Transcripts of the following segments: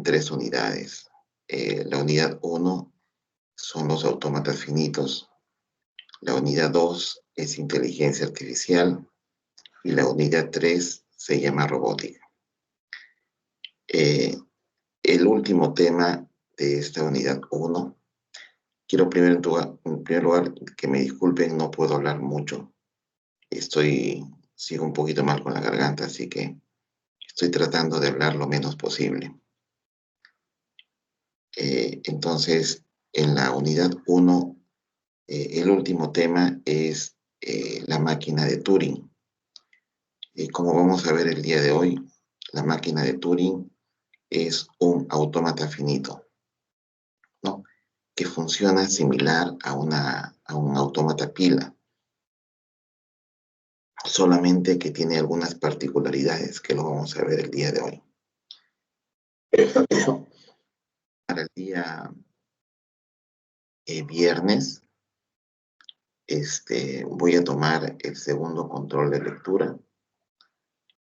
tres unidades. La unidad 1 son los autómatas finitos, la unidad 2 es inteligencia artificial y la unidad 3 se llama robótica. El último tema de esta unidad 1, quiero en primer lugar que me disculpen, no puedo hablar mucho. Sigo un poquito mal con la garganta, así que estoy tratando de hablar lo menos posible. Entonces, en la unidad 1, el último tema es la máquina de Turing. Como vamos a ver el día de hoy, la máquina de Turing es un autómata finito, ¿no? Que funciona similar a un autómata pila, solamente que tiene algunas particularidades que lo vamos a ver el día de hoy. Para el día viernes, voy a tomar el segundo control de lectura.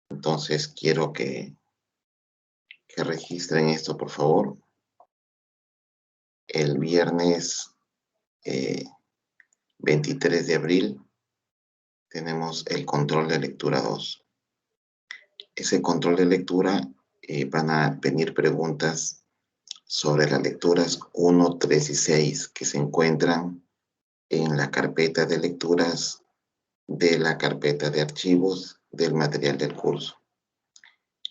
Entonces quiero que registren esto, por favor. El viernes 23 de abril tenemos el control de lectura 2. Ese control de lectura van a venir preguntas sobre las lecturas 1, 3 y 6 que se encuentran en la carpeta de lecturas de la carpeta de archivos del material del curso.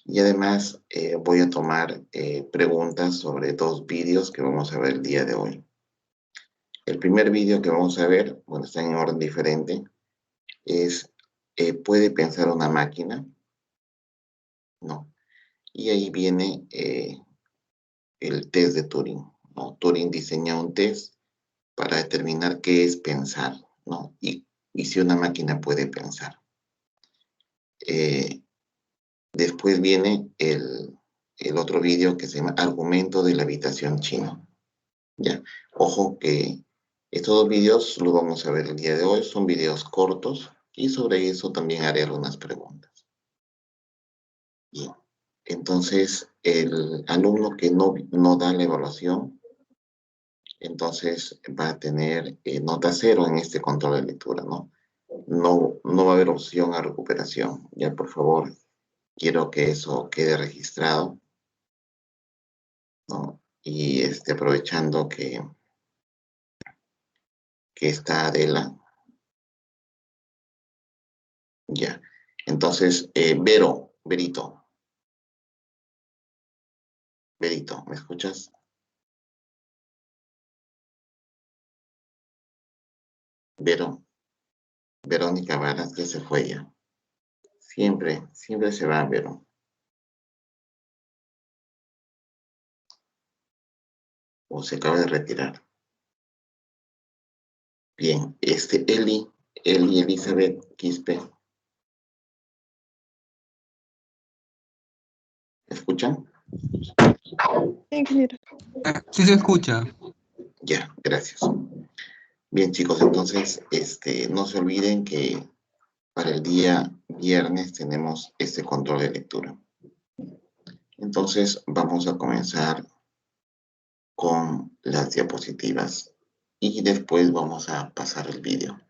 Y además voy a tomar preguntas sobre 2 vídeos que vamos a ver el día de hoy. El primer vídeo que vamos a ver, bueno, está en orden diferente, es ¿puede pensar una máquina? No. Y ahí viene el test de Turing, ¿no? Turing diseña un test para determinar qué es pensar, ¿no? Y si una máquina puede pensar. Después viene el otro vídeo que se llama Argumento de la habitación chino. Ya, ojo que estos 2 vídeos los vamos a ver el día de hoy, son vídeos cortos y sobre eso también haré algunas preguntas. Bien, entonces el alumno que no da la evaluación, entonces va a tener nota 0 en este control de lectura, ¿no? No va a haber opción a recuperación. Ya, por favor, quiero que eso quede registrado, ¿no? Y aprovechando que está Adela. Ya. Entonces, Berito, ¿me escuchas? Verónica Varas, ya se fue ya. Siempre se va, Vero. O se acaba de retirar. Bien, Eli Elizabeth Quispe. ¿Me escuchan? Sí se escucha. Ya, gracias. Bien, chicos, entonces, no se olviden que para el día viernes tenemos este control de lectura. Entonces, vamos a comenzar con las diapositivas y después vamos a pasar el vídeo.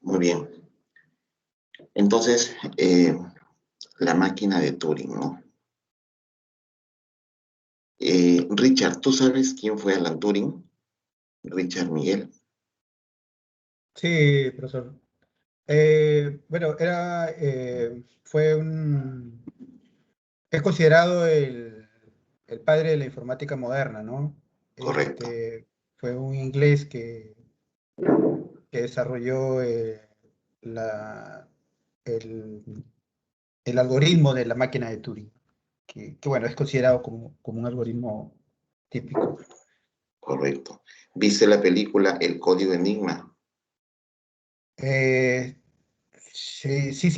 Muy bien. Entonces, la máquina de Turing, ¿no? Richard, ¿tú sabes quién fue Alan Turing? Richard Miguel. Sí, profesor. Bueno, es considerado el padre de la informática moderna, ¿no? Correcto. Fue un inglés que desarrolló la, el, el algoritmo de la máquina de Turing, bueno, es considerado como un algoritmo típico. Correcto. ¿Viste la película El Código Enigma? Sí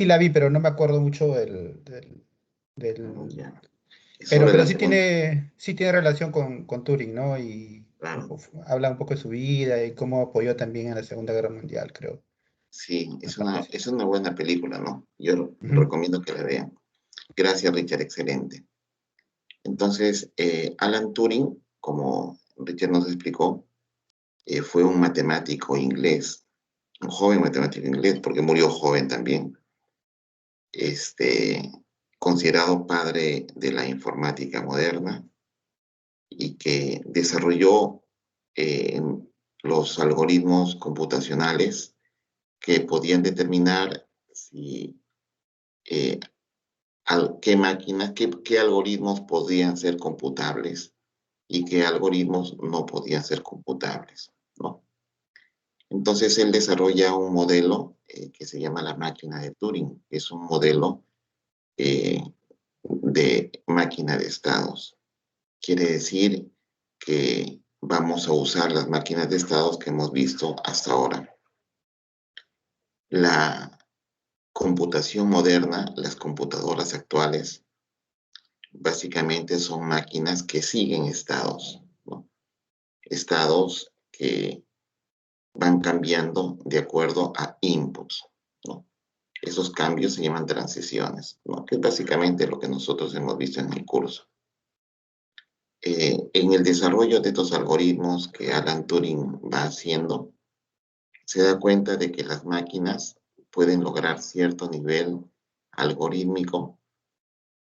la vi, pero no me acuerdo mucho Ya. Pero, Sobre la sí segunda, tiene relación con Turing, ¿no? Y claro. habla un poco de su vida y cómo apoyó también en la Segunda Guerra Mundial, creo. Sí, Una parte así. es una buena película, ¿no? Yo Ujú. recomiendo que la vean. Gracias, Richard, excelente. Entonces, Alan Turing, como Richard nos explicó, fue un matemático inglés, un joven matemático inglés, porque murió joven también, este, considerado padre de la informática moderna y que desarrolló eh, los algoritmos computacionales que podían determinar si, eh, qué máquinas, qué algoritmos podían ser computables y qué algoritmos no podían ser computables, ¿no? Entonces él desarrolla un modelo que se llama la máquina de Turing, que es un modelo eh, de máquina de estados. Quiere decir que vamos a usar las máquinas de estados que hemos visto hasta ahora. La computación moderna, las computadoras actuales, básicamente son máquinas que siguen estados, ¿no? Estados que van cambiando de acuerdo a inputs, ¿no? Esos cambios se llaman transiciones, ¿no? Que es básicamente lo que nosotros hemos visto en el curso. En el desarrollo de estos algoritmos que Alan Turing va haciendo, se da cuenta de que las máquinas pueden lograr cierto nivel algorítmico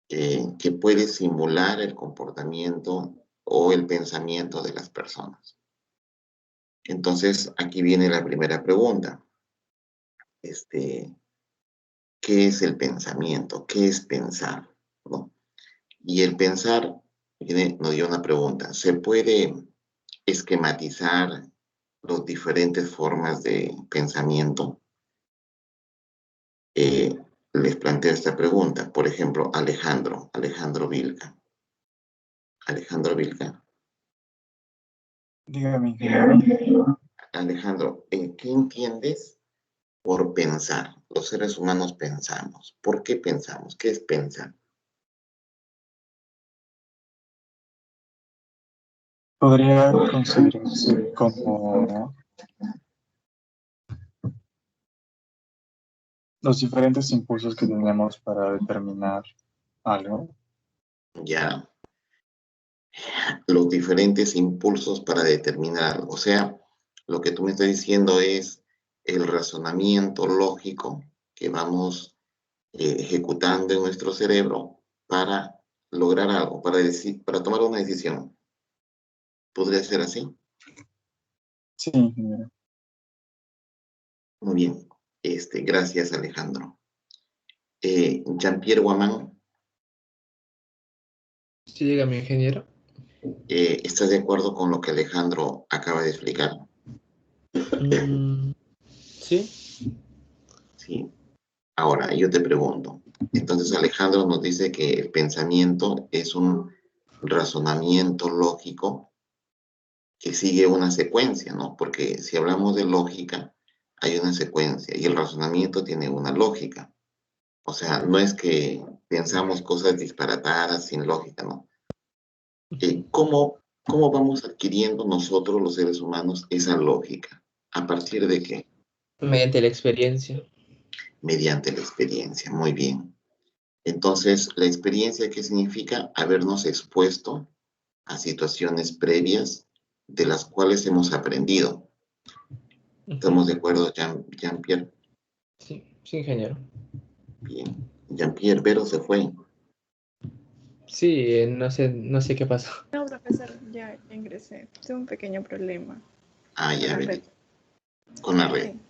que puede simular el comportamiento o el pensamiento de las personas. Entonces, aquí viene la primera pregunta. ¿Qué es el pensamiento? ¿Qué es pensar? ¿No? Y el pensar nos dio una pregunta. ¿Se puede esquematizar las diferentes formas de pensamiento? Eh, Les planteo esta pregunta. Por ejemplo, Alejandro Vilca. Alejandro Vilca. Dígame, ingeniero. Alejandro, ¿qué entiendes por pensar? Los seres humanos pensamos. ¿Por qué pensamos? ¿Qué es pensar? Podría considerarse como los diferentes impulsos que tenemos para determinar algo. Ya, los diferentes impulsos para determinar. O sea, lo que tú me estás diciendo es el razonamiento lógico que vamos ejecutando en nuestro cerebro para lograr algo, para tomar una decisión. ¿Podría ser así? Sí, ingeniero. Muy bien. Gracias, Alejandro. Jean-Pierre Guamán, Sí, dígame, ingeniero. ¿estás de acuerdo con lo que Alejandro acaba de explicar? Sí. Sí. Ahora, yo te pregunto. Entonces, Alejandro nos dice que el pensamiento es un razonamiento lógico que sigue una secuencia, ¿no? Porque si hablamos de lógica, hay una secuencia y el razonamiento tiene una lógica. O sea, no es que pensamos cosas disparatadas sin lógica, ¿no? ¿Cómo vamos adquiriendo nosotros, los seres humanos, esa lógica? ¿A partir de qué? Mediante la experiencia. Mediante la experiencia. Muy bien. Entonces, la experiencia, ¿qué significa? Habernos expuesto a situaciones previas de las cuales hemos aprendido. ¿Estamos de acuerdo, Jean-Pierre? Sí, sí, ingeniero. Bien. Jean-Pierre, Vero se fue. Sí, no sé qué pasó. No, profesor, ya ingresé. Tuve un pequeño problema Ah, con ya, la red. Verito. Con la red. Sí.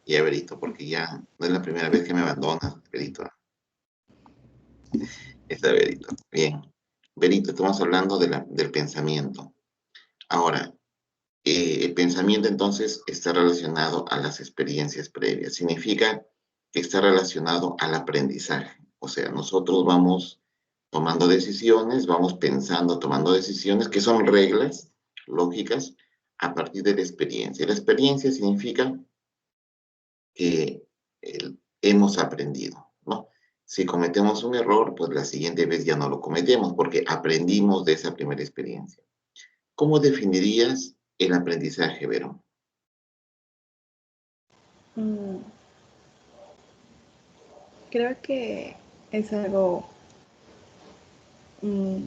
Ya, Verito, porque ya no es la primera vez que me abandonas, Verito. Está Verito. Bien. Verito, estamos hablando del pensamiento. Ahora, el pensamiento entonces está relacionado a las experiencias previas. Significa que está relacionado al aprendizaje. O sea, nosotros vamos tomando decisiones, vamos pensando, tomando decisiones que son reglas lógicas a partir de la experiencia. La experiencia significa que hemos aprendido, ¿no? Si cometemos un error, pues la siguiente vez ya no lo cometemos porque aprendimos de esa primera experiencia. ¿Cómo definirías el aprendizaje, Vero? Mm, Creo que es algo, mm,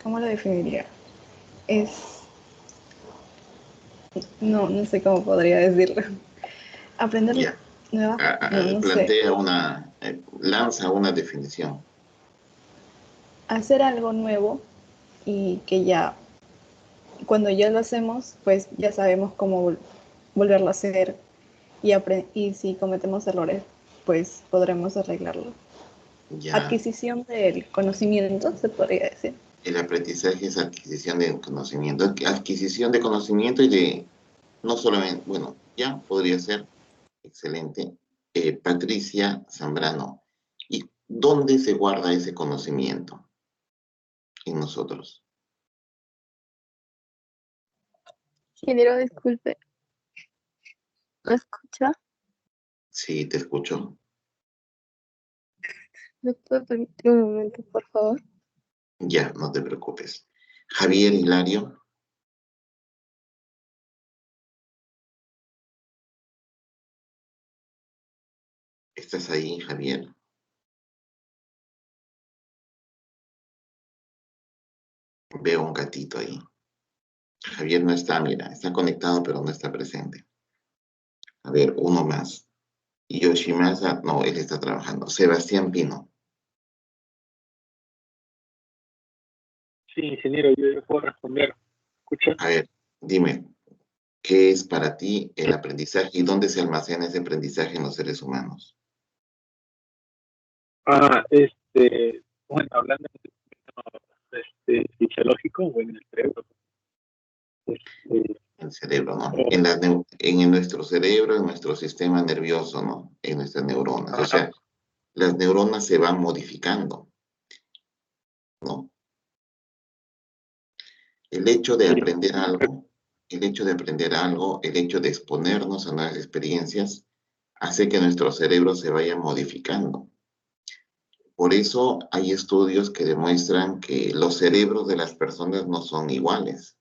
¿cómo lo definiría? Es, no sé cómo podría decirlo. Aprender Ya, nuevas, no sé. plantea lanza una definición. Hacer algo nuevo y que ya, cuando ya lo hacemos, pues ya sabemos cómo volverlo a hacer y si cometemos errores, pues podremos arreglarlo. Ya, Adquisición del conocimiento, se podría decir. el aprendizaje es adquisición de conocimiento, adquisición de conocimiento y de, no solamente, bueno, ya podría ser excelente. Patricia Zambrano, ¿y dónde se guarda ese conocimiento en nosotros? Ingeniero, disculpe, ¿me escucha? Sí, te escucho. ¿Me puede permitir un momento, por favor? Ya, no te preocupes. Javier Hilario, ¿estás ahí, Javier? Veo un gatito ahí. Javier no está, mira, está conectado, pero no está presente. A ver, uno más. Yoshimasa, no, él está trabajando. Sebastián Pino. Sí, ingeniero, yo puedo responder. ¿Escucha? A ver, dime, ¿qué es para ti el aprendizaje y dónde se almacena ese aprendizaje en los seres humanos? Bueno, hablando fisiológico, bueno, en el cerebro. El cerebro, ¿no? En nuestro cerebro, en nuestro sistema nervioso, ¿no? En nuestras neuronas. O sea, las neuronas se van modificando, ¿no? El hecho de aprender algo, el hecho de aprender algo, el hecho de exponernos a nuevas experiencias, hace que nuestro cerebro se vaya modificando. Por eso hay estudios que demuestran que los cerebros de las personas no son iguales.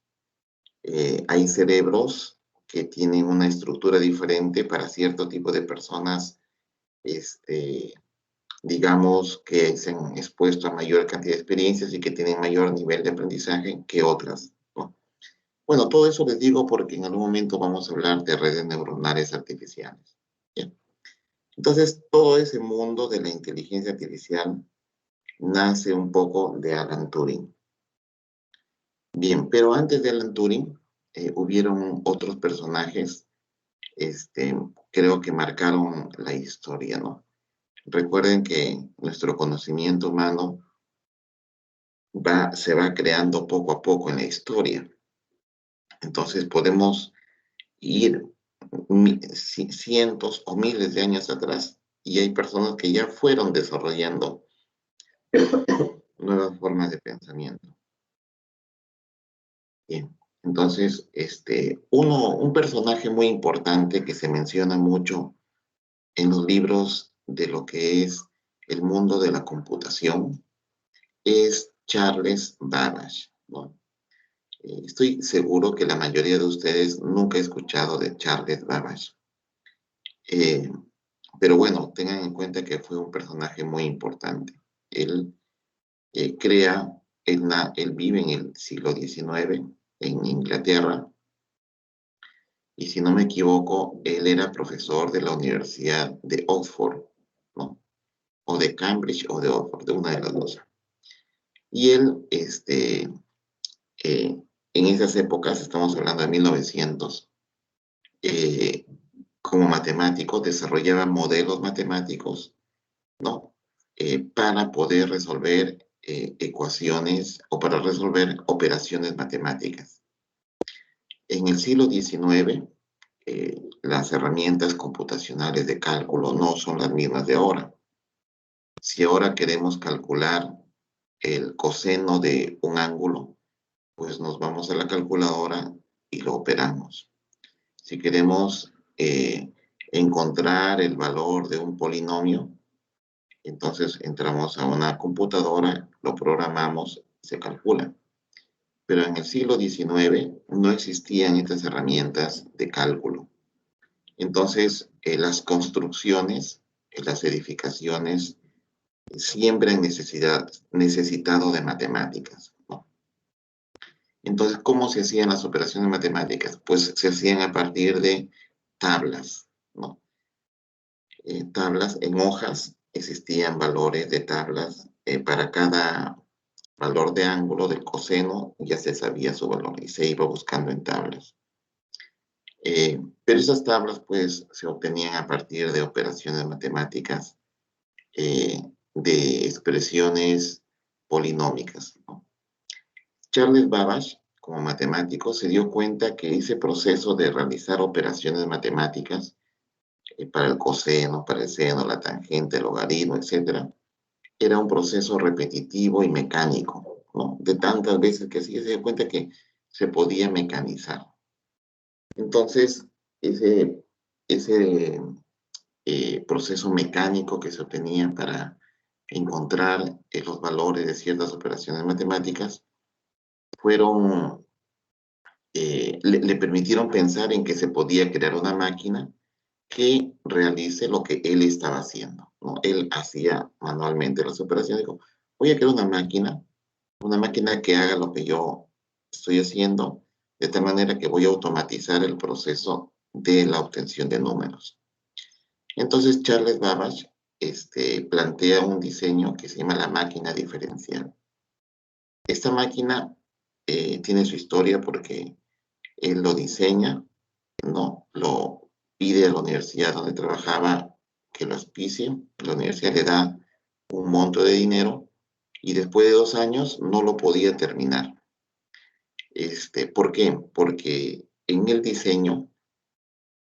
Hay cerebros que tienen una estructura diferente para cierto tipo de personas, este, digamos, que se han expuesto a mayor cantidad de experiencias y que tienen mayor nivel de aprendizaje que otras, ¿no? Bueno, todo eso les digo porque en algún momento vamos a hablar de redes neuronales artificiales. ¿Bien? Entonces, todo ese mundo de la inteligencia artificial nace un poco de Alan Turing. Bien, pero antes de Alan Turing, hubieron otros personajes, creo que marcaron la historia, ¿no? Recuerden que nuestro conocimiento humano se va creando poco a poco en la historia. Entonces podemos ir cientos o miles de años atrás y hay personas que ya fueron desarrollando nuevas formas de pensamiento. Bien, entonces, un personaje muy importante que se menciona mucho en los libros de lo que es el mundo de la computación es Charles Babbage, ¿no? Estoy seguro que la mayoría de ustedes nunca ha escuchado de Charles Babbage. Pero bueno, tengan en cuenta que fue un personaje muy importante. Él él vive en el siglo XIX en Inglaterra, y si no me equivoco, él era profesor de la Universidad de Oxford, ¿no? O de Cambridge o de Oxford, de una de las dos. Y él, en esas épocas, estamos hablando de 1900, como matemático desarrollaba modelos matemáticos, ¿no? Para poder resolver ecuaciones o para resolver operaciones matemáticas. En el siglo XIX, las herramientas computacionales de cálculo no son las mismas de ahora. Si ahora queremos calcular el coseno de un ángulo, pues nos vamos a la calculadora y lo operamos. Si queremos encontrar el valor de un polinomio, Entonces entramos a una computadora, lo programamos, se calcula. Pero en el siglo XIX no existían estas herramientas de cálculo. Entonces, las construcciones, las edificaciones, siempre han necesitado de matemáticas, ¿no? Entonces, ¿cómo se hacían las operaciones matemáticas? Pues se hacían a partir de tablas, ¿no? Tablas en hojas, existían valores de tablas para cada valor de ángulo del coseno, ya se sabía su valor y se iba buscando en tablas. Pero esas tablas pues se obtenían a partir de operaciones matemáticas, de expresiones polinómicas, ¿no? Charles Babbage, como matemático, se dio cuenta que ese proceso de realizar operaciones matemáticas para el coseno, para el seno, la tangente, el logaritmo, etc., era un proceso repetitivo y mecánico, ¿no? De tantas veces que así se dio cuenta que se podía mecanizar. Entonces, ese proceso mecánico que se obtenía para encontrar los valores de ciertas operaciones matemáticas le permitieron pensar en que se podía crear una máquina que realice lo que él estaba haciendo, ¿no? Él hacía manualmente las operaciones. Dijo, voy a crear una máquina que haga lo que yo estoy haciendo, de tal manera que voy a automatizar el proceso de la obtención de números. Entonces Charles Babbage plantea un diseño que se llama la máquina diferencial. Esta máquina tiene su historia porque él lo diseña, ¿no? Lo pide a la universidad donde trabajaba que lo auspicie. La universidad le da un monto de dinero y después de 2 años no lo podía terminar. ¿Por qué? Porque en el diseño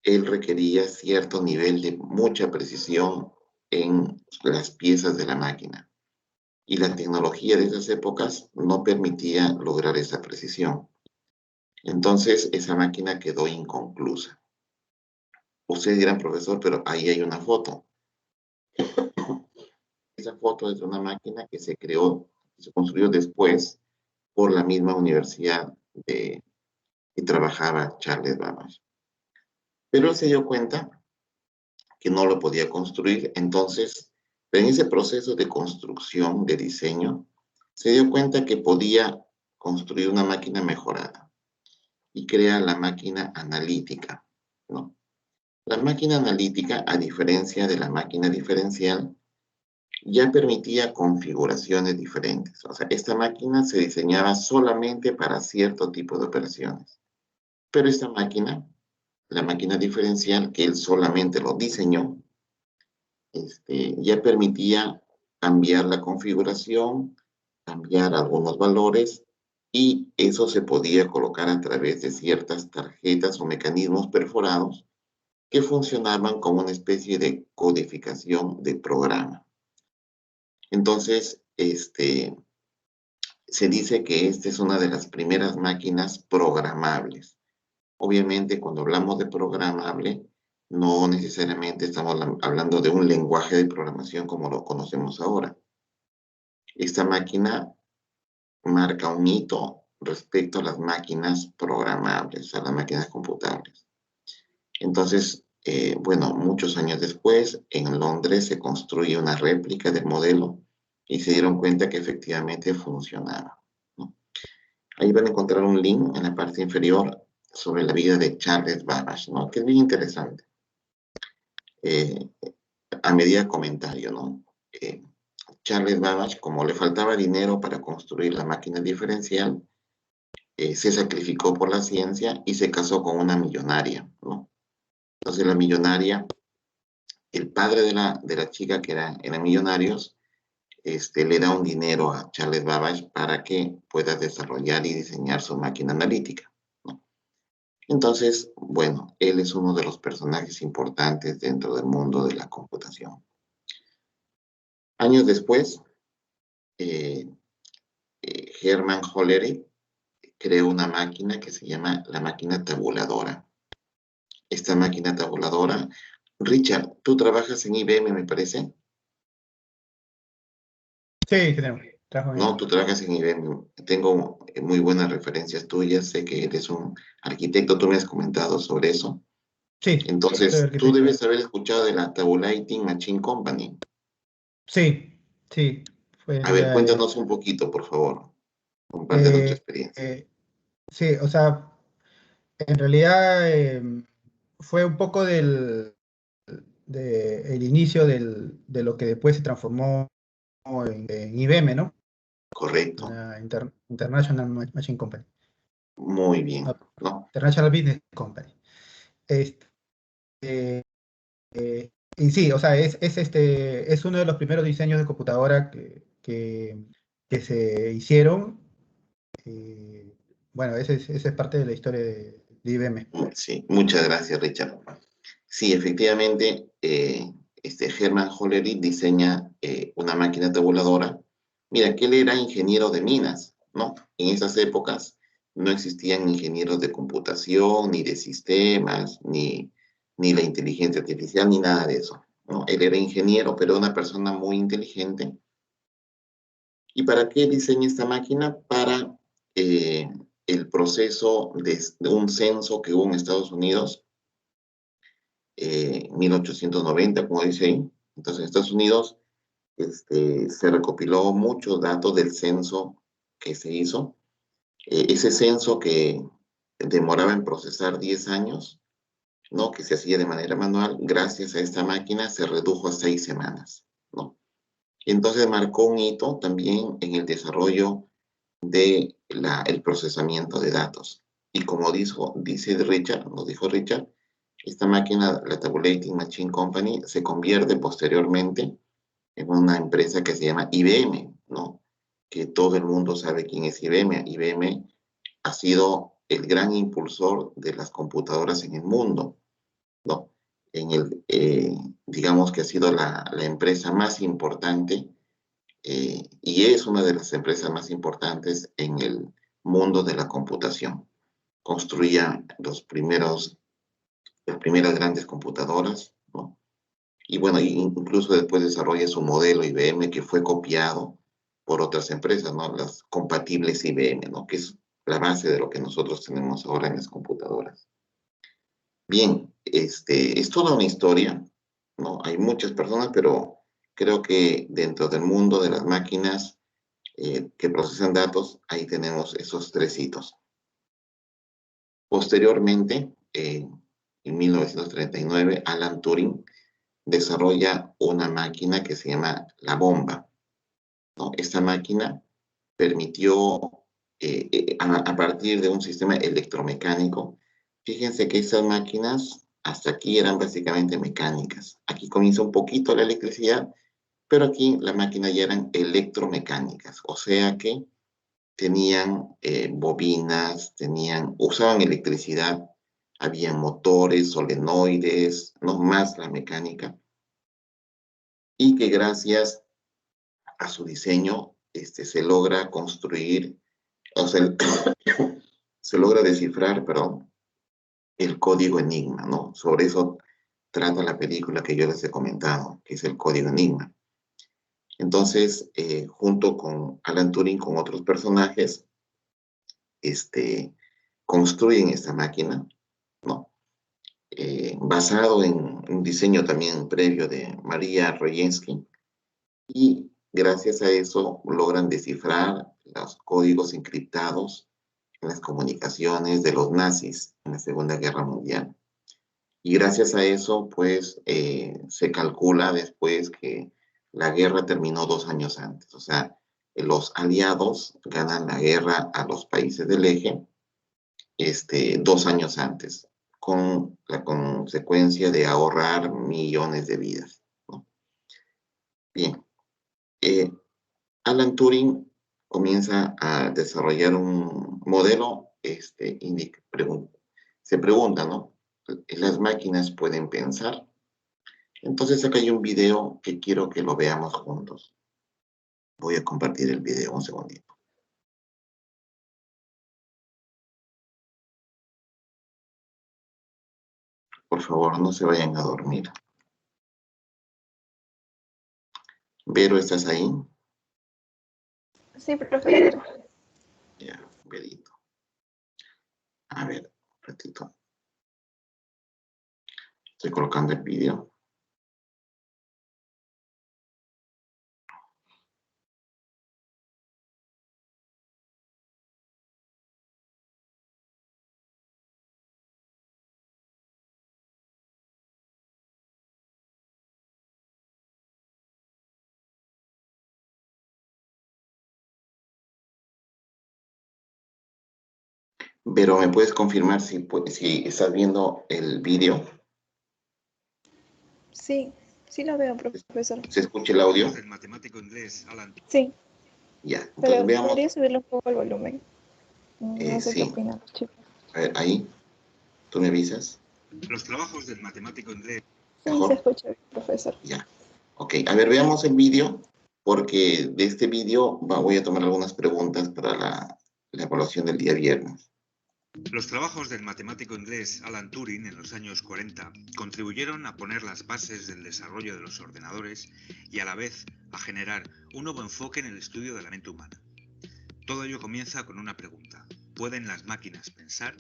él requería cierto nivel de mucha precisión en las piezas de la máquina. Y la tecnología de esas épocas no permitía lograr esa precisión. Entonces, esa máquina quedó inconclusa. Ustedes dirán, profesor, pero ahí hay una foto. Esa foto es de una máquina que se creó, se construyó después por la misma universidad que trabajaba Charles Babbage. Pero él se dio cuenta que no lo podía construir, entonces, en ese proceso de construcción, de diseño, se dio cuenta que podía construir una máquina mejorada y crea la máquina analítica, ¿no? La máquina analítica, a diferencia de la máquina diferencial, ya permitía configuraciones diferentes. O sea, esta máquina se diseñaba solamente para cierto tipo de operaciones. Pero esta máquina, la máquina diferencial, que él solamente lo diseñó, ya permitía cambiar la configuración, cambiar algunos valores, y eso se podía colocar a través de ciertas tarjetas o mecanismos perforados que funcionaban como una especie de codificación de programa. Entonces, se dice que esta es una de las primeras máquinas programables. Obviamente, cuando hablamos de programable, no necesariamente estamos hablando de un lenguaje de programación como lo conocemos ahora. Esta máquina marca un hito respecto a las máquinas programables, a las máquinas computables. Entonces, bueno, muchos años después, en Londres se construye una réplica del modelo y se dieron cuenta que efectivamente funcionaba, ¿no? Ahí van a encontrar un link en la parte inferior sobre la vida de Charles Babbage, ¿no? Que es bien interesante. A medida comentario, ¿no? Charles Babbage, como le faltaba dinero para construir la máquina diferencial, se sacrificó por la ciencia y se casó con una millonaria, ¿no? Entonces la millonaria, el padre de la chica que eran millonarios, le da un dinero a Charles Babbage para que pueda desarrollar y diseñar su máquina analítica, ¿no? Entonces, bueno, él es uno de los personajes importantes dentro del mundo de la computación. Años después, Hermann Hollerith creó una máquina que se llama la máquina tabuladora. Esta máquina tabuladora, Richard, tú trabajas en IBM, me parece. Sí, ingeniero. Trabajo en No, tú trabajas en IBM. Tengo muy buenas referencias tuyas. Sé que eres un arquitecto. Tú me has comentado sobre eso. Sí, soy Entonces, tú arquitecto. debes haber escuchado de la Tabulating Machine Company. Sí, sí. Fue A ver, la, cuéntanos un poquito, por favor. Compártenos tu eh, experiencia. sí, o sea, en realidad fue un poco el inicio de lo que después se transformó en IBM, ¿no? Correcto. La International Machine Company. Muy bien, No, ¿no? International Business Company. Este, y sí, o sea, es uno de los primeros diseños de computadora que se hicieron. eh, bueno, esa es parte de la historia de IBM. Sí, muchas gracias, Richard. Sí, efectivamente, Hermann Hollerith diseña una máquina tabuladora. Mira, que él era ingeniero de minas, ¿no? En esas épocas no existían ingenieros de computación, ni de sistemas, ni la inteligencia artificial, ni nada de eso, ¿no? Él era ingeniero, pero una persona muy inteligente. ¿Y para qué diseña esta máquina? Para eh, el proceso de un censo que hubo en Estados Unidos 1890, como dice ahí. Entonces, en Estados Unidos se recopiló muchos datos del censo que se hizo. Ese censo que demoraba en procesar 10 años, ¿no? Que se hacía de manera manual, gracias a esta máquina se redujo a 6 semanas, ¿no? Entonces marcó un hito también en el desarrollo el procesamiento de datos. Y como dice Richard, nos dijo Richard, esta máquina, la Tabulating Machine Company, se convierte posteriormente en una empresa que se llama IBM, ¿no? Que todo el mundo sabe quién es IBM. IBM ha sido el gran impulsor de las computadoras en el mundo, ¿no? Digamos que ha sido la empresa más importante y es una de las empresas más importantes en el mundo de la computación. Construía las primeras grandes computadoras, ¿no? Y bueno, incluso después desarrolla su modelo IBM que fue copiado por otras empresas, ¿no? Las compatibles IBM, ¿no? Que es la base de lo que nosotros tenemos ahora en las computadoras. Bien, es toda una historia, ¿no? Hay muchas personas, pero creo que dentro del mundo de las máquinas que procesan datos, ahí tenemos esos tres hitos. Posteriormente, en 1939, Alan Turing desarrolla una máquina que se llama la bomba, ¿no? Esta máquina permitió, a partir de un sistema electromecánico, fíjense que esas máquinas hasta aquí eran básicamente mecánicas. Aquí comienza un poquito la electricidad, pero aquí las máquinas ya eran electromecánicas, o sea que tenían bobinas, usaban electricidad, había motores, solenoides, no más la mecánica, y que gracias a su diseño se logra construir, o sea, se logra descifrar, perdón, el código Enigma, ¿no? Sobre eso trata la película que yo les he comentado, que es el código Enigma. Entonces, junto con Alan Turing, con otros personajes, construyen esta máquina, ¿no? Basado en un diseño también previo de María Rojensky, y gracias a eso logran descifrar los códigos encriptados en las comunicaciones de los nazis en la Segunda Guerra Mundial. Y gracias a eso, pues, se calcula después que la guerra terminó 2 años antes. O sea, los aliados ganan la guerra a los países del eje 2 años antes, con la consecuencia de ahorrar millones de vidas, ¿no? Bien, eh, Alan Turing comienza a desarrollar un modelo, se pregunta, ¿no? ¿Las máquinas pueden pensar? Entonces acá hay un video que quiero que lo veamos juntos. Voy a compartir el video, un segundito. Por favor, no se vayan a dormir. Vero, ¿estás ahí? Sí, profesor. Ya, verito. A ver, un ratito. Estoy colocando el vídeo. Pero ¿me puedes confirmar si estás viendo el vídeo? Sí, sí lo veo, profesor. ¿Se escucha el audio? El matemático inglés Alan. Sí, Ya, entonces pero veamos. podría subirle un poco el volumen. No sé qué Sí. opinan los chicos. A ver, ahí. ¿Tú me avisas? Los trabajos del matemático inglés. Sí, ¿Mejor? se escucha bien, profesor. Ya. Ok, a ver, veamos el vídeo, porque de este vídeo voy a tomar algunas preguntas para la evaluación del día viernes. Los trabajos del matemático inglés Alan Turing en los años 40 contribuyeron a poner las bases del desarrollo de los ordenadores y a la vez a generar un nuevo enfoque en el estudio de la mente humana. Todo ello comienza con una pregunta. ¿Pueden las máquinas pensar?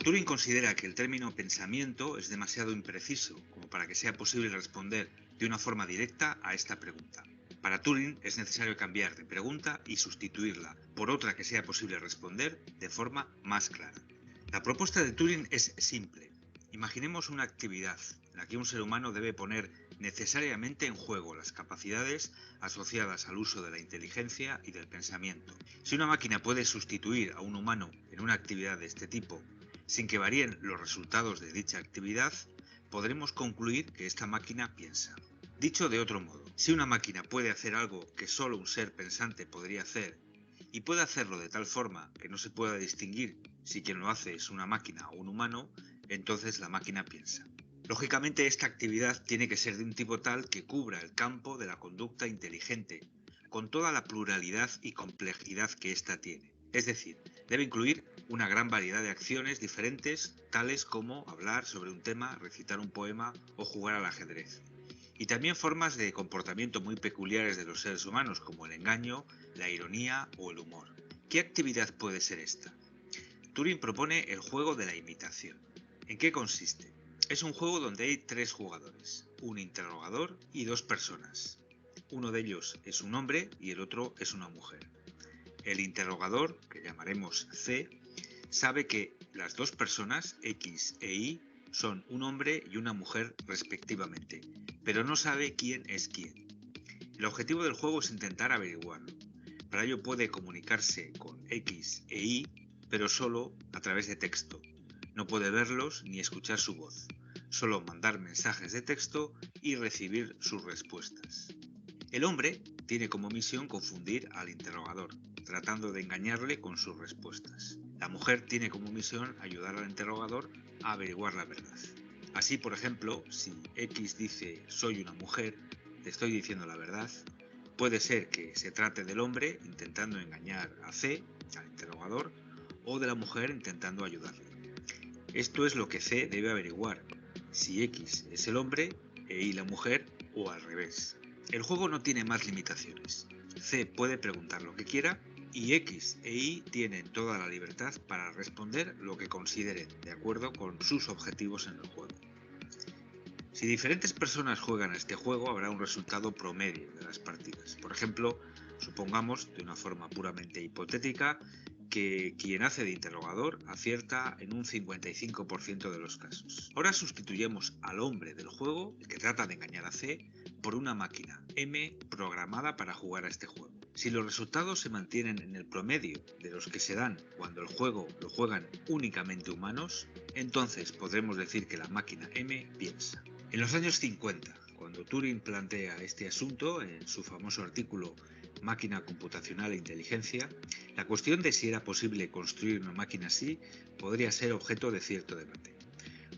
Turing considera que el término pensamiento es demasiado impreciso como para que sea posible responder de una forma directa a esta pregunta. Para Turing es necesario cambiar de pregunta y sustituirla por otra que sea posible responder de forma más clara. La propuesta de Turing es simple. Imaginemos una actividad en la que un ser humano debe poner necesariamente en juego las capacidades asociadas al uso de la inteligencia y del pensamiento. Si una máquina puede sustituir a un humano en una actividad de este tipo, sin que varíen los resultados de dicha actividad, podremos concluir que esta máquina piensa. Dicho de otro modo, si una máquina puede hacer algo que solo un ser pensante podría hacer, y puede hacerlo de tal forma que no se pueda distinguir si quien lo hace es una máquina o un humano, entonces la máquina piensa. Lógicamente, esta actividad tiene que ser de un tipo tal que cubra el campo de la conducta inteligente, con toda la pluralidad y complejidad que ésta tiene. Es decir, debe incluir una gran variedad de acciones diferentes, tales como hablar sobre un tema, recitar un poema o jugar al ajedrez. Y también formas de comportamiento muy peculiares de los seres humanos, como el engaño, la ironía o el humor. ¿Qué actividad puede ser esta? Turing propone el juego de la imitación. ¿En qué consiste? Es un juego donde hay 3 jugadores, un interrogador y 2 personas. Uno de ellos es un hombre y el otro es una mujer. El interrogador, que llamaremos C, sabe que las 2 personas, X e Y, son un hombre y una mujer respectivamente, pero no sabe quién es quién. El objetivo del juego es intentar averiguarlo. Para ello puede comunicarse con X e Y, pero solo a través de texto. No puede verlos ni escuchar su voz, solo mandar mensajes de texto y recibir sus respuestas. El hombre tiene como misión confundir al interrogador, tratando de engañarle con sus respuestas. La mujer tiene como misión ayudar al interrogador a averiguar la verdad. Así, por ejemplo, si X dice soy una mujer, le estoy diciendo la verdad, puede ser que se trate del hombre intentando engañar a C, al interrogador, o de la mujer intentando ayudarle. Esto es lo que C debe averiguar, si X es el hombre e Y la mujer, o al revés. El juego no tiene más limitaciones. C puede preguntar lo que quiera y X e Y tienen toda la libertad para responder lo que consideren, de acuerdo con sus objetivos en el juego. Si diferentes personas juegan a este juego, habrá un resultado promedio de las partidas. Por ejemplo, supongamos, de una forma puramente hipotética, que quien hace de interrogador acierta en un 55% de los casos. Ahora sustituyemos al hombre del juego, el que trata de engañar a C, por una máquina M programada para jugar a este juego. Si los resultados se mantienen en el promedio de los que se dan cuando el juego lo juegan únicamente humanos, entonces podremos decir que la máquina M piensa. En los años 50, cuando Turing plantea este asunto en su famoso artículo Máquina computacional e inteligencia, la cuestión de si era posible construir una máquina así podría ser objeto de cierto debate.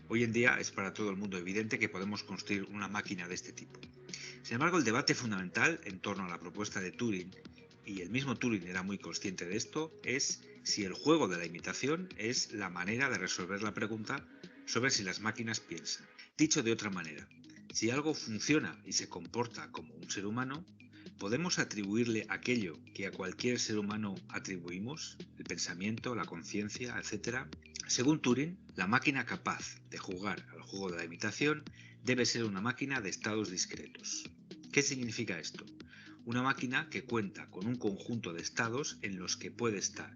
Hoy en día es para todo el mundo evidente que podemos construir una máquina de este tipo. Sin embargo, el debate fundamental en torno a la propuesta de Turing, y el mismo Turing era muy consciente de esto, es si el juego de la imitación es la manera de resolver la pregunta sobre si las máquinas piensan. Dicho de otra manera, si algo funciona y se comporta como un ser humano, ¿podemos atribuirle aquello que a cualquier ser humano atribuimos? El pensamiento, la conciencia, etc. Según Turing, la máquina capaz de jugar al juego de la imitación debe ser una máquina de estados discretos. ¿Qué significa esto? Una máquina que cuenta con un conjunto de estados en los que puede estar,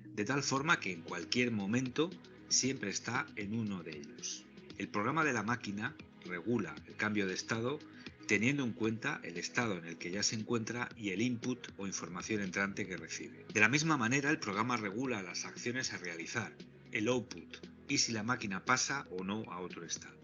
de tal forma que en cualquier momento siempre está en uno de ellos. El programa de la máquina regula el cambio de estado teniendo en cuenta el estado en el que ya se encuentra y el input o información entrante que recibe. De la misma manera, el programa regula las acciones a realizar, el output, y si la máquina pasa o no a otro estado.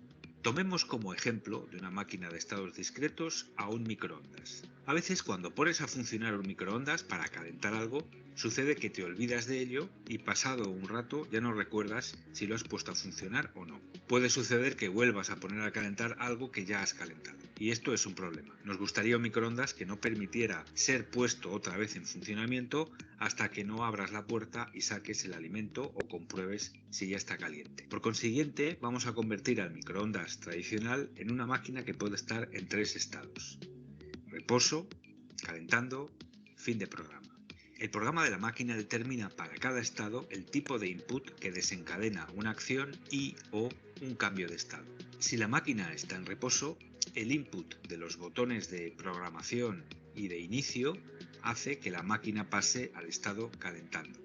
Tomemos como ejemplo de una máquina de estados discretos a un microondas. A veces cuando pones a funcionar un microondas para calentar algo, sucede que te olvidas de ello y pasado un rato ya no recuerdas si lo has puesto a funcionar o no. Puede suceder que vuelvas a poner a calentar algo que ya has calentado. Y esto es un problema. Nos gustaría un microondas que no permitiera ser puesto otra vez en funcionamiento hasta que no abras la puerta y saques el alimento o compruebes si ya está caliente. Por consiguiente, vamos a convertir al microondas tradicional en una máquina que puede estar en 3 estados: reposo, calentando, fin de programa. El programa de la máquina determina para cada estado el tipo de input que desencadena una acción y o un cambio de estado. Si la máquina está en reposo, el input de los botones de programación y de inicio hace que la máquina pase al estado calentando.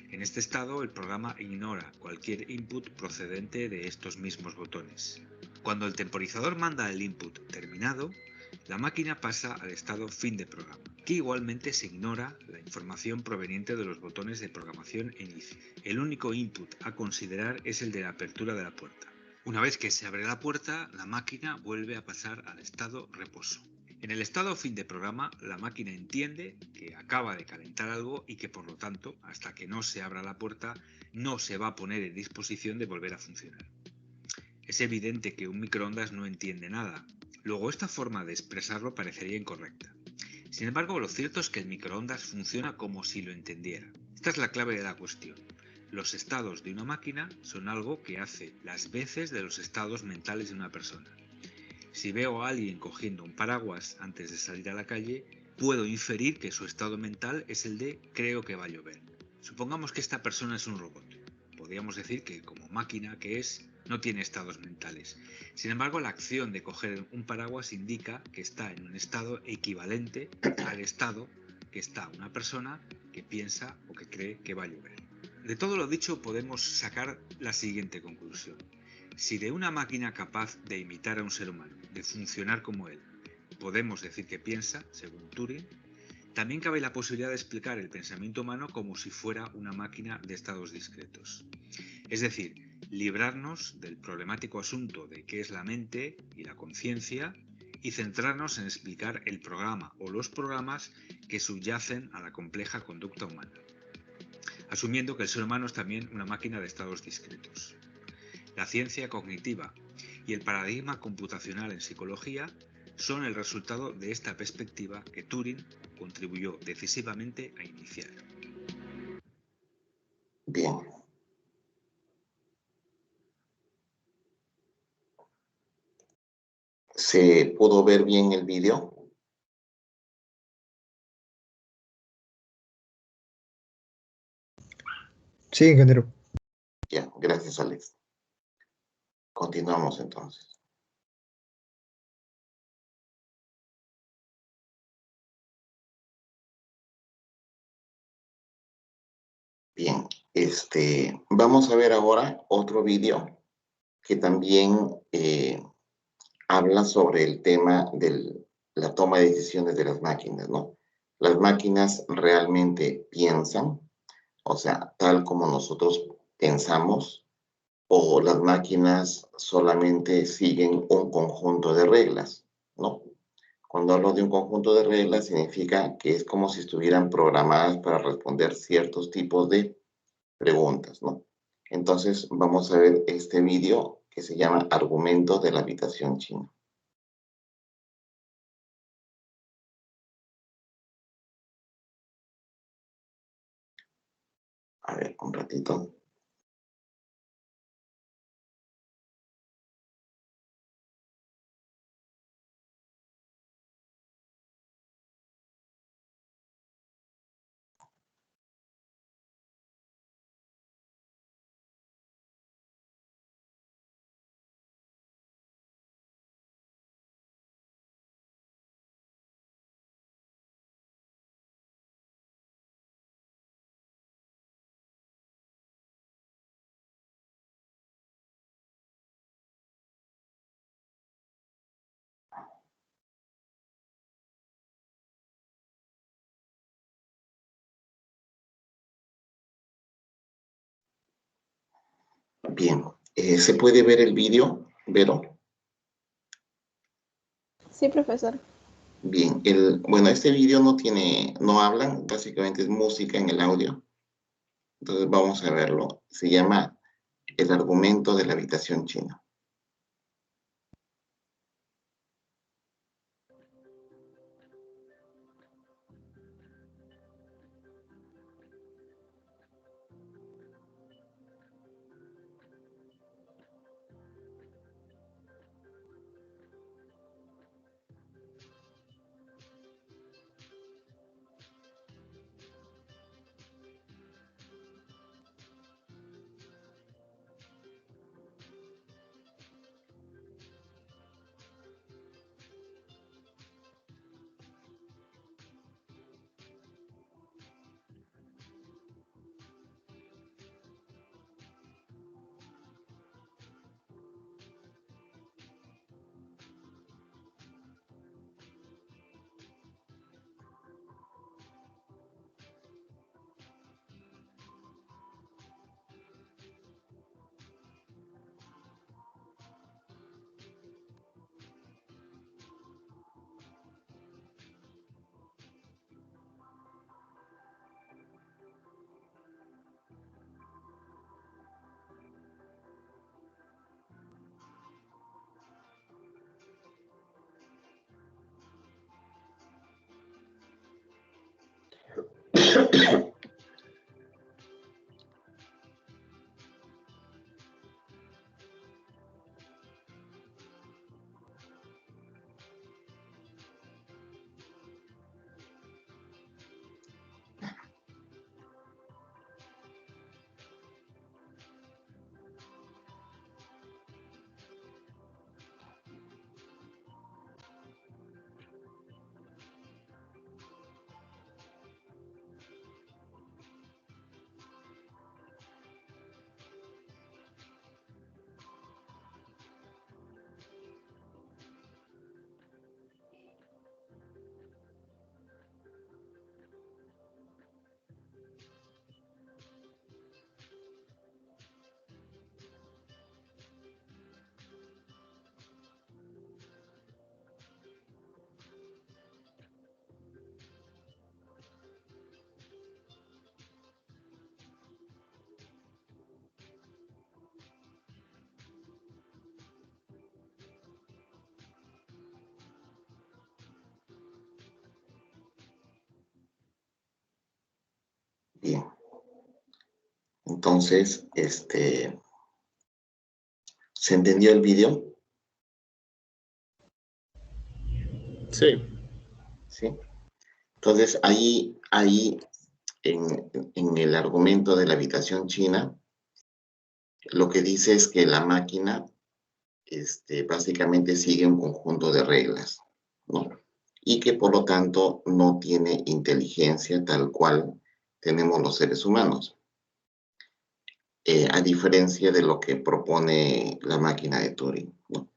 En este estado, el programa ignora cualquier input procedente de estos mismos botones. Cuando el temporizador manda el input terminado, la máquina pasa al estado fin de programa, que igualmente se ignora la información proveniente de los botones de programación e inicio. El único input a considerar es el de la apertura de la puerta. Una vez que se abre la puerta, la máquina vuelve a pasar al estado reposo. En el estado fin de programa, la máquina entiende que acaba de calentar algo y que por lo tanto, hasta que no se abra la puerta, no se va a poner en disposición de volver a funcionar. Es evidente que un microondas no entiende nada. Luego, esta forma de expresarlo parecería incorrecta. Sin embargo, lo cierto es que el microondas funciona como si lo entendiera. Esta es la clave de la cuestión. Los estados de una máquina son algo que hace las veces de los estados mentales de una persona. Si veo a alguien cogiendo un paraguas antes de salir a la calle, puedo inferir que su estado mental es el de creo que va a llover. Supongamos que esta persona es un robot. Podríamos decir que como máquina que es, no tiene estados mentales. Sin embargo, la acción de coger un paraguas indica que está en un estado equivalente al estado que está una persona que piensa o que cree que va a llover. De todo lo dicho podemos sacar la siguiente conclusión. Si de una máquina capaz de imitar a un ser humano, de funcionar como él, podemos decir que piensa, según Turing, también cabe la posibilidad de explicar el pensamiento humano como si fuera una máquina de estados discretos. Es decir, librarnos del problemático asunto de qué es la mente y la conciencia y centrarnos en explicar el programa o los programas que subyacen a la compleja conducta humana, asumiendo que el ser humano es también una máquina de estados discretos. La ciencia cognitiva y el paradigma computacional en psicología son el resultado de esta perspectiva que Turing contribuyó decisivamente a iniciar. Bien. ¿Se pudo ver bien el vídeo? Sí, ingeniero. Ya, gracias, Alex. Continuamos entonces. Bien, vamos a ver ahora otro vídeo que también habla sobre el tema de la toma de decisiones de las máquinas, ¿no? Las máquinas realmente piensan, o sea, tal como nosotros pensamos, o las máquinas solamente siguen un conjunto de reglas, ¿no? Cuando hablo de un conjunto de reglas, significa que es como si estuvieran programadas para responder ciertos tipos de preguntas, ¿no? Entonces, vamos a ver este vídeo que se llama Argumentos de la habitación china. A ver, un ratito. Bien. ¿Se puede ver el vídeo, Vero? Sí, profesor. Bien. Bueno, este vídeo no hablan, básicamente es música en el audio. Entonces vamos a verlo. Se llama El argumento de la habitación china. Bien. Entonces, ¿se entendió el vídeo? Sí. Sí. Entonces, ahí en el argumento de la habitación china, lo que dice es que la máquina básicamente sigue un conjunto de reglas, ¿no? Y que por lo tanto no tiene inteligencia tal cual tenemos los seres humanos, a diferencia de lo que propone la máquina de Turing, ¿no?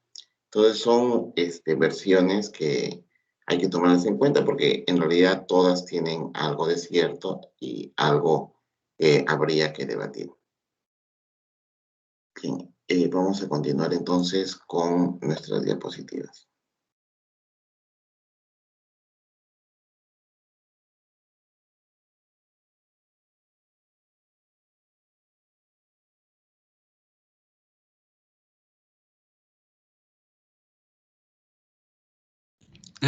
Entonces son versiones que hay que tomarlas en cuenta porque en realidad todas tienen algo de cierto y algo que habría que debatir. Bien, vamos a continuar entonces con nuestras diapositivas.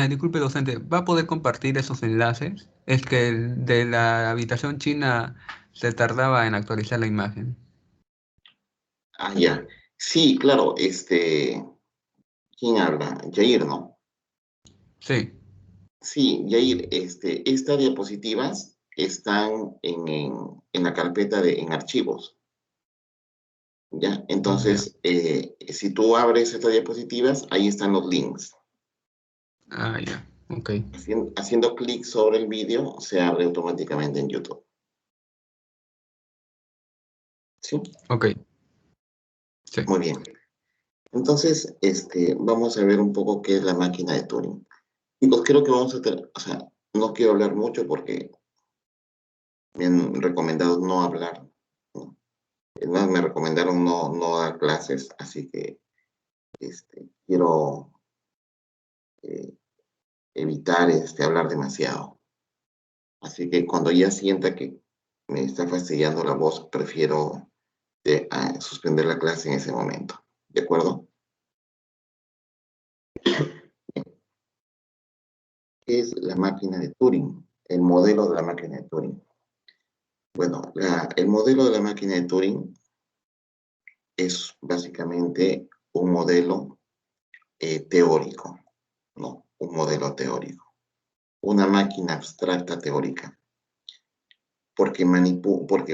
Disculpe, docente, ¿va a poder compartir esos enlaces? Es que el de la habitación china se tardaba en actualizar la imagen. Ah, ya. Sí, claro, ¿quién habla? Jair, ¿no? Sí. Sí, Jair, estas diapositivas están en la carpeta en archivos, ¿ya? Entonces, si tú abres estas diapositivas, ahí están los links. Ah, ya. Ok. Haciendo clic sobre el vídeo, se abre automáticamente en YouTube. ¿Sí? Ok. Sí. Muy bien. Entonces, vamos a ver un poco qué es la máquina de Turing. Chicos, creo que vamos a tener, o sea, no quiero hablar mucho porque me han recomendado no hablar, ¿no? No, me recomendaron no dar clases, así que quiero evitar hablar demasiado. Así que cuando ya sienta que me está fastidiando la voz, prefiero suspender la clase en ese momento. ¿De acuerdo? ¿Qué es la máquina de Turing? El modelo de la máquina de Turing. Bueno, el modelo de la máquina de Turing es básicamente un modelo teórico, ¿no? Un modelo teórico. Una máquina abstracta teórica. Porque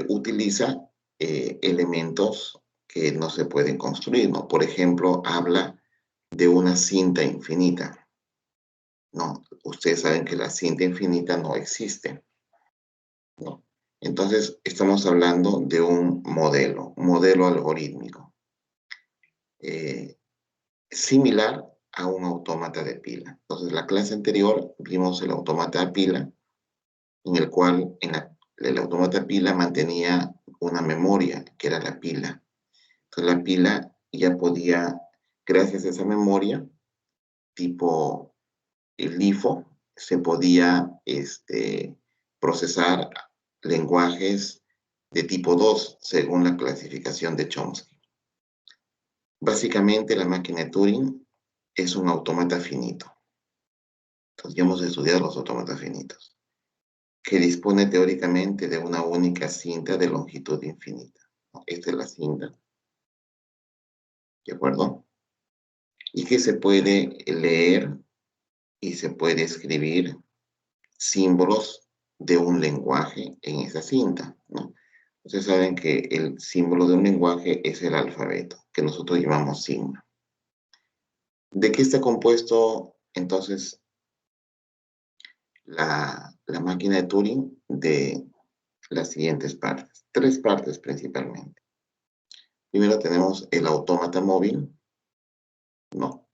utiliza elementos que no se pueden construir, ¿no? Por ejemplo, habla de una cinta infinita. No, ustedes saben que la cinta infinita no existe, ¿no? Entonces, estamos hablando de un modelo algorítmico, similar a un autómata de pila. Entonces, la clase anterior vimos el autómata de pila, en el cual el autómata de pila mantenía una memoria, que era la pila. Entonces, la pila ya podía, gracias a esa memoria, tipo el LIFO, se podía procesar lenguajes de tipo 2, según la clasificación de Chomsky. Básicamente, la máquina de Turing es un autómata finito. Entonces, ya hemos estudiado los autómatas finitos, que dispone teóricamente de una única cinta de longitud infinita. Esta es la cinta. ¿De acuerdo? Y que se puede leer y se puede escribir símbolos de un lenguaje en esa cinta, ¿no? Ustedes saben que el símbolo de un lenguaje es el alfabeto, que nosotros llamamos signo. ¿De qué está compuesto, entonces, la máquina de Turing? De las siguientes partes. 3 partes principalmente. Primero tenemos el autómata móvil, ¿no?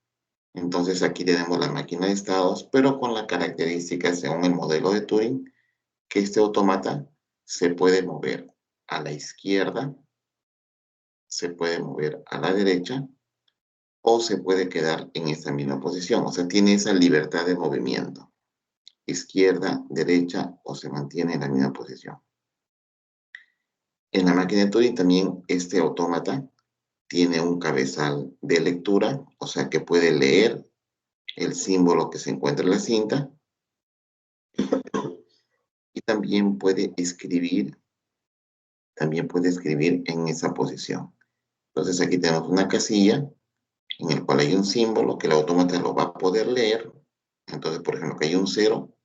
Entonces aquí tenemos la máquina de estados, pero con la característica, según el modelo de Turing, que este autómata se puede mover a la izquierda, se puede mover a la derecha, o se puede quedar en esta misma posición. O sea, tiene esa libertad de movimiento. Izquierda, derecha, o se mantiene en la misma posición. En la máquina de Turing también este autómata tiene un cabezal de lectura, o sea que puede leer el símbolo que se encuentra en la cinta y también puede escribir en esa posición. Entonces aquí tenemos una casilla en el cual hay un símbolo que el autómata lo va a poder leer. Entonces, por ejemplo, que hay un 0,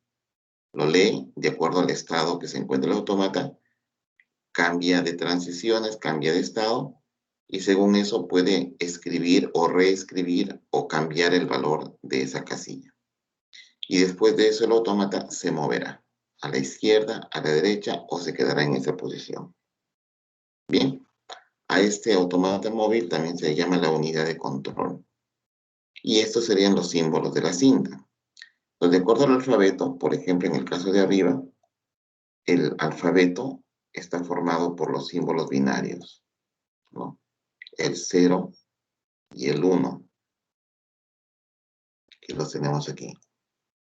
lo lee de acuerdo al estado que se encuentra el autómata, cambia de transiciones, cambia de estado, y según eso puede escribir o reescribir o cambiar el valor de esa casilla. Y después de eso el autómata se moverá a la izquierda, a la derecha o se quedará en esa posición. Bien, a este autómata móvil también se llama la unidad de control. Y estos serían los símbolos de la cinta. Entonces, de acuerdo al alfabeto, por ejemplo, en el caso de arriba, el alfabeto está formado por los símbolos binarios, ¿no? El 0 y el 1, que los tenemos aquí.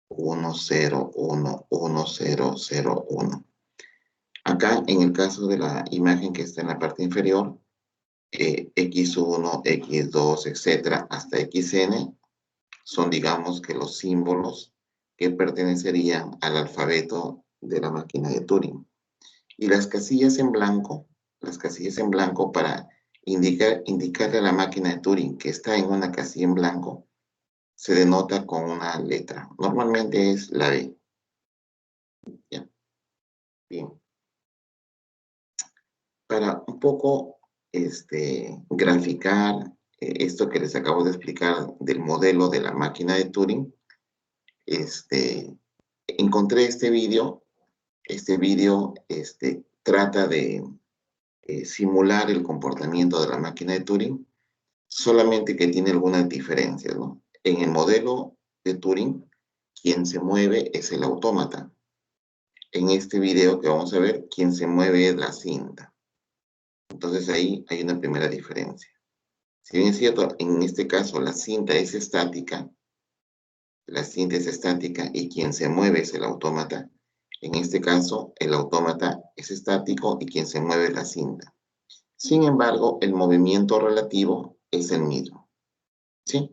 1, 0, 1, 1, 0, 0, 1. Acá, en el caso de la imagen que está en la parte inferior, X1, X2, etcétera, hasta XN, son, digamos, que los símbolos que pertenecerían al alfabeto de la máquina de Turing. Y las casillas en blanco para indicarle a la máquina de Turing que está en una casilla en blanco, se denota con una letra. Normalmente es la B. ¿Ya? Bien. Para un poco graficar esto que les acabo de explicar del modelo de la máquina de Turing, encontré este vídeo. Este vídeo trata de simular el comportamiento de la máquina de Turing, solamente que tiene algunas diferencias, ¿no? En el modelo de Turing, quien se mueve es el autómata. En este video que vamos a ver, quien se mueve es la cinta. Entonces ahí hay una primera diferencia. Si bien es cierto, en este caso la cinta es estática, y quien se mueve es el autómata. En este caso, el autómata es estático y quien se mueve es la cinta. Sin embargo, el movimiento relativo es el mismo. ¿Sí?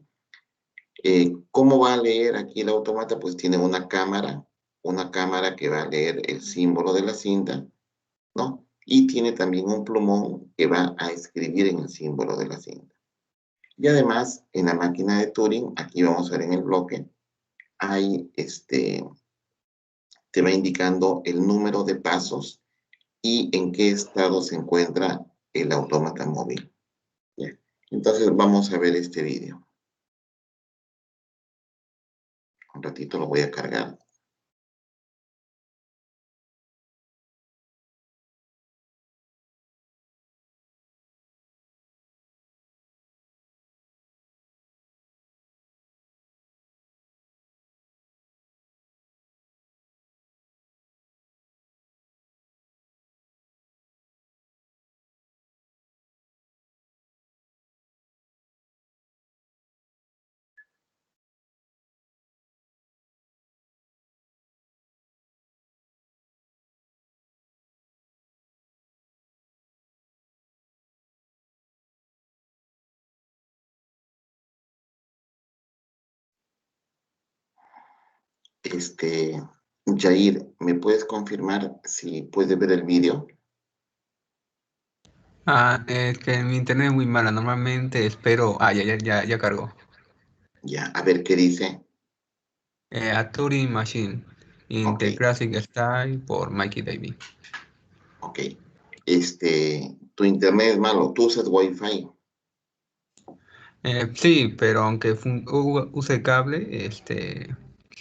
¿Cómo va a leer aquí el autómata? Pues tiene una cámara que va a leer el símbolo de la cinta, ¿no? Y tiene también un plumón que va a escribir en el símbolo de la cinta. Y además, en la máquina de Turing, aquí vamos a ver en el bloque, hay te va indicando el número de pasos y en qué estado se encuentra el autómata móvil. ¿Ya? Entonces vamos a ver este vídeo. Un ratito lo voy a cargar. Jair, ¿me puedes confirmar si puedes ver el vídeo? Es que mi internet es muy mala. Normalmente espero. Ya cargó. Ya, a ver qué dice. A Turing Machine. In Ok, the Classic Style por Mikey Davis. ok. Tu internet es malo, tú usas Wi-Fi. Sí, pero aunque use cable,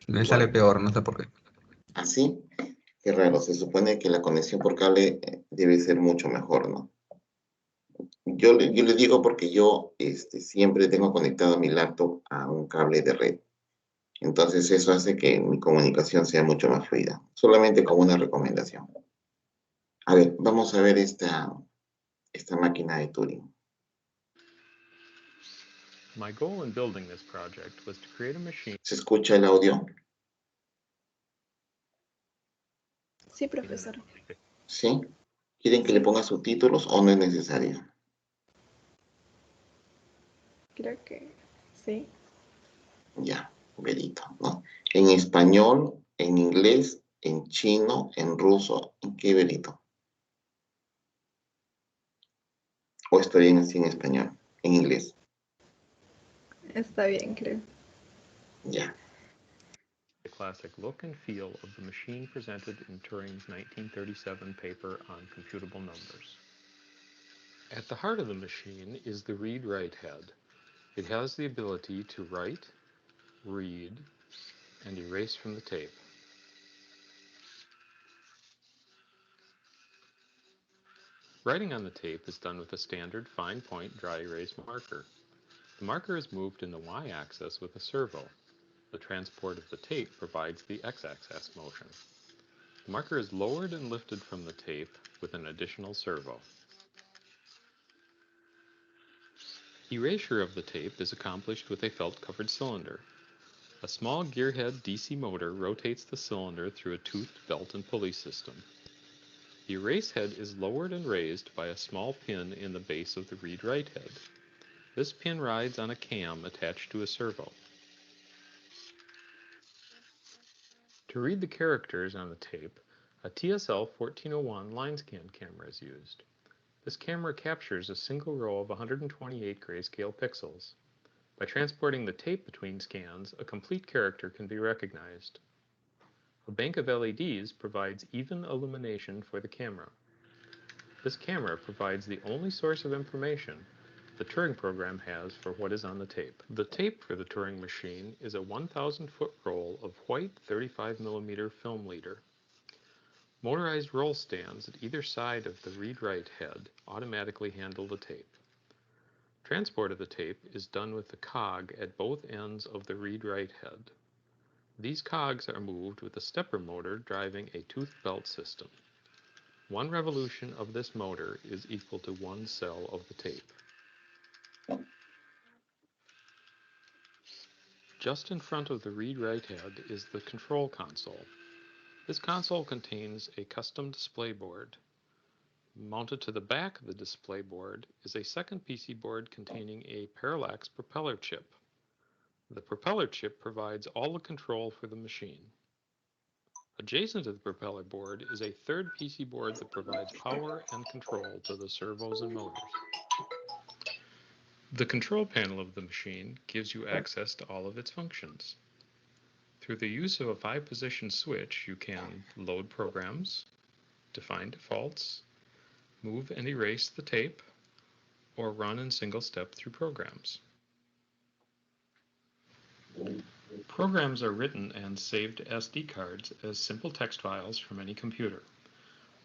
me sale Igual, peor, no sé por qué. ¿así? Qué raro, se supone que la conexión por cable debe ser mucho mejor, ¿no? Yo le digo porque yo siempre tengo conectado mi laptop a un cable de red. Entonces eso hace que mi comunicación sea mucho más fluida. Solamente como una recomendación. A ver, vamos a ver esta máquina de Turing. My goal in building this project was to create a machine ¿Se escucha el audio? Sí, profesor. ¿Sí? ¿Quieren que le Sí, ponga subtítulos o no es necesario? creo que sí. Ya, verito, ¿no? En español, en inglés, en chino, en ruso, ¿en qué verito? ¿O estoy bien así en español? En inglés. Está bien, creo. Ya. the classic look and feel of the machine presented in Turing's 1937 paper on computable numbers. At the heart of the machine is the read-write head. It has the ability to write, read, and erase from the tape. Writing on the tape is done with a standard fine point dry erase marker. The marker is moved in the y-axis with a servo. The transport of the tape provides the x-axis motion. The marker is lowered and lifted from the tape with an additional servo. Erasure of the tape is accomplished with a felt-covered cylinder. A small gearhead DC motor rotates the cylinder through a toothed belt and pulley system. The erase head is lowered and raised by a small pin in the base of the read-write head. This pin rides on a cam attached to a servo. To read the characters on the tape, a TSL 1401 line scan camera is used. This camera captures a single row of 128 grayscale pixels. By transporting the tape between scans, a complete character can be recognized. A bank of LEDs provides even illumination for the camera. This camera provides the only source of information the Turing program has for what is on the tape. The tape for the Turing machine is a 1,000-foot roll of white 35mm film leader. Motorized roll stands at either side of the read-write head automatically handle the tape. Transport of the tape is done with the cog at both ends of the read-write head. These cogs are moved with a stepper motor driving a tooth belt system. One revolution of this motor is equal to one cell of the tape. Just in front of the read-write head is the control console. This console contains a custom display board. Mounted to the back of the display board is a second PC board containing a parallax propeller chip. The propeller chip provides all the control for the machine. Adjacent to the propeller board is a third PC board that provides power and control to the servos and motors. The control panel of the machine gives you access to all of its functions. Through the use of a 5-position switch, you can load programs, define defaults, move and erase the tape, or run in single step through programs. Programs are written and saved to SD cards as simple text files from any computer.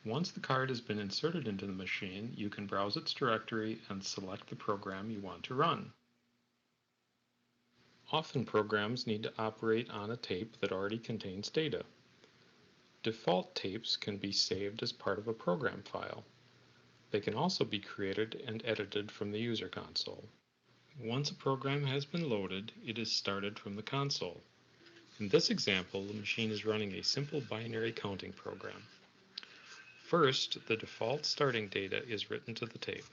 Once the card has been inserted into the machine, you can browse its directory and select the program you want to run. Often programs need to operate on a tape that already contains data. Default tapes can be saved as part of a program file. They can also be created and edited from the user console. Once a program has been loaded, it is started from the console. In this example, the machine is running a simple binary counting program. First, the default starting data is written to the tape.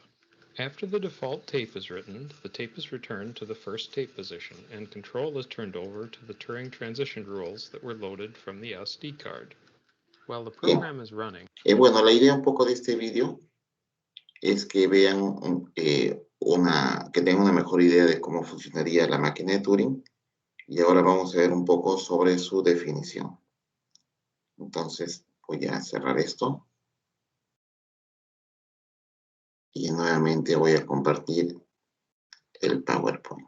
After the default tape is written, the tape is returned to the first tape position, and control is turned over to the Turing transition rules that were loaded from the SD card. While the program is running. Bueno, la idea un poco de este video es que vean que tengan una mejor idea de cómo funcionaría la máquina de Turing, y ahora vamos a ver un poco sobre su definición. Entonces voy a cerrar esto y nuevamente voy a compartir el PowerPoint.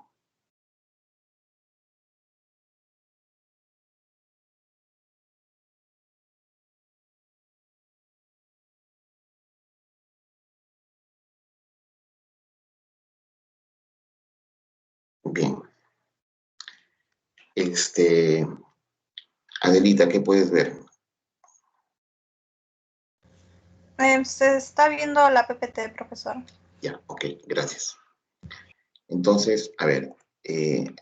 Bien. Adelita, ¿qué puedes ver? Se está viendo la PPT, profesor. Ya, ok, gracias. Entonces, a ver,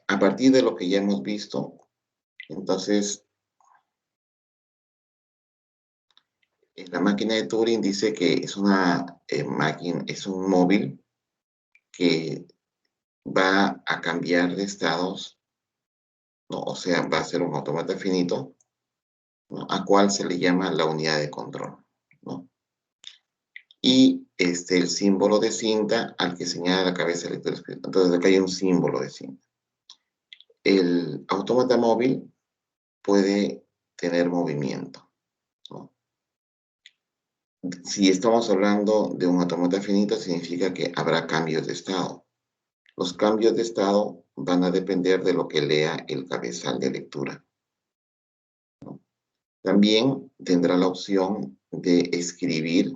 a partir de lo que ya hemos visto, entonces, la máquina de Turing dice que es una máquina, es un móvil que va a cambiar de estados, ¿no? O sea, va a ser un autómata finito, ¿no? A cual se le llama la unidad de control, ¿no? Y el símbolo de cinta al que señala la cabeza del lector escritor. Entonces acá hay un símbolo de cinta. El autómata móvil puede tener movimiento, ¿no? Si estamos hablando de un autómata finito, significa que habrá cambios de estado. Los cambios de estado van a depender de lo que lea el cabezal de lectura, ¿no? También tendrá la opción de escribir,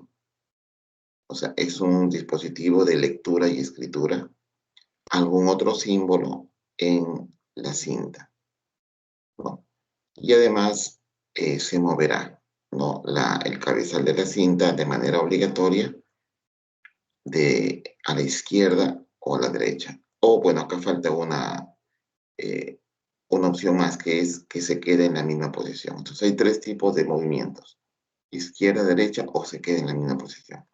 o sea, es un dispositivo de lectura y escritura, algún otro símbolo en la cinta, ¿no? Y además se moverá, ¿no? El cabezal de la cinta de manera obligatoria a la izquierda o a la derecha. O bueno, acá falta una opción más, que es que se quede en la misma posición. Entonces hay 3 tipos de movimientos: izquierda, derecha o se quede en la misma posición.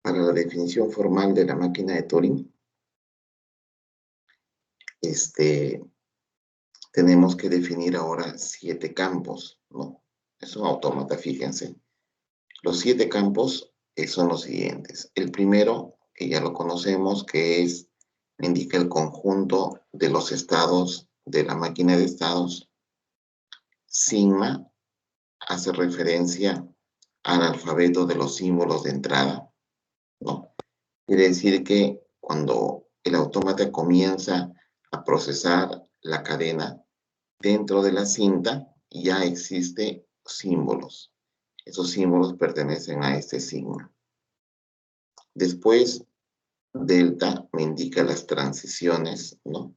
Para la definición formal de la máquina de Turing, tenemos que definir ahora 7 campos, ¿no? Es un autómata, fíjense. Los 7 campos son los siguientes. El primero, que ya lo conocemos, que indica el conjunto de los estados de la máquina de estados. Sigma hace referencia al alfabeto de los símbolos de entrada, ¿no? Quiere decir que cuando el autómata comienza a procesar la cadena dentro de la cinta, ya existen símbolos. Esos símbolos pertenecen a este sigma. Después, delta me indica las transiciones, ¿no?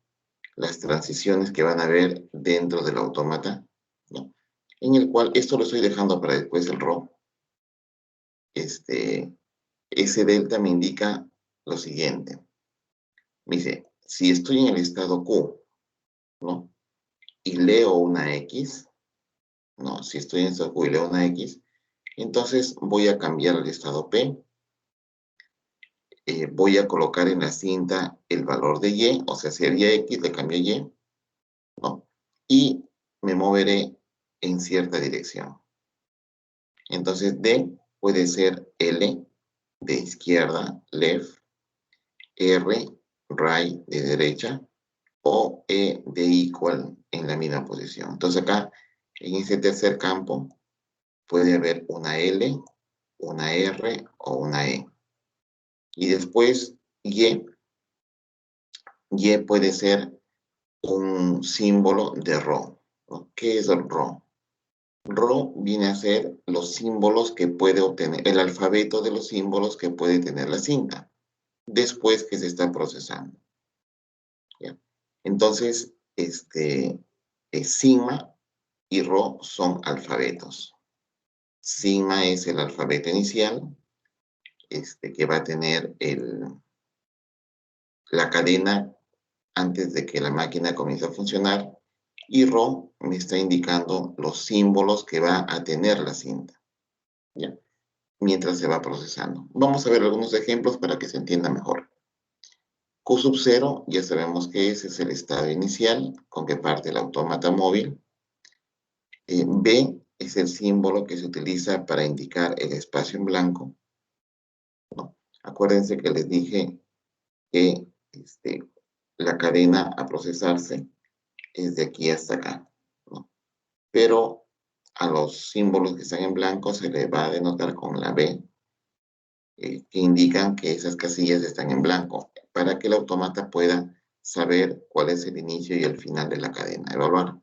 Las transiciones que van a haber dentro del autómata, ¿no? en el cual esto lo estoy dejando para después el RO. Ese delta me indica lo siguiente. Me dice, si estoy en el estado Q, ¿no? Y leo una X, no, si estoy en el estado Q y leo una X, entonces voy a cambiar el estado P. Voy a colocar en la cinta el valor de Y, o sea, si había X, le cambio Y, ¿no? Y me moveré en cierta dirección. Entonces, D puede ser L, de izquierda, left, R, right, de derecha, o E de equal en la misma posición. Entonces acá, en ese tercer campo, puede haber una L, una R o una E. Y después Y puede ser un símbolo de RO, ¿no? ¿Qué es el RO? RO viene a ser los símbolos que puede obtener, el alfabeto de los símbolos que puede tener la cinta después que se está procesando. ¿Ya? Entonces, sigma y RO son alfabetos. Sigma es el alfabeto inicial, que va a tener la cadena antes de que la máquina comience a funcionar, y RO me está indicando los símbolos que va a tener la cinta, ¿ya? Mientras se va procesando. Vamos a ver algunos ejemplos para que se entienda mejor. Q sub 0, ya sabemos que ese es el estado inicial con que parte el autómata móvil. B es el símbolo que se utiliza para indicar el espacio en blanco, ¿no? Acuérdense que les dije que la cadena a procesarse es de aquí hasta acá, ¿no? Pero a los símbolos que están en blanco se le va a denotar con la B, que indican que esas casillas están en blanco, para que el autómata pueda saber cuál es el inicio y el final de la cadena, evaluar.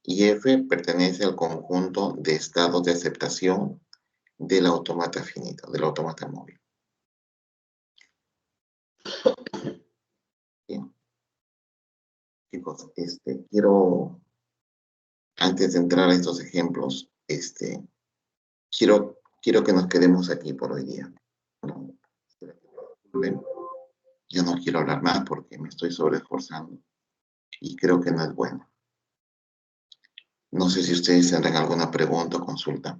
Y F pertenece al conjunto de estados de aceptación del autómata finito, del autómata móvil. Bien. Chicos, quiero, antes de entrar a estos ejemplos, quiero que nos quedemos aquí por hoy día. ¿No? Yo no quiero hablar más porque me estoy sobreesforzando y creo que no es bueno. No sé si ustedes tendrán alguna pregunta o consulta.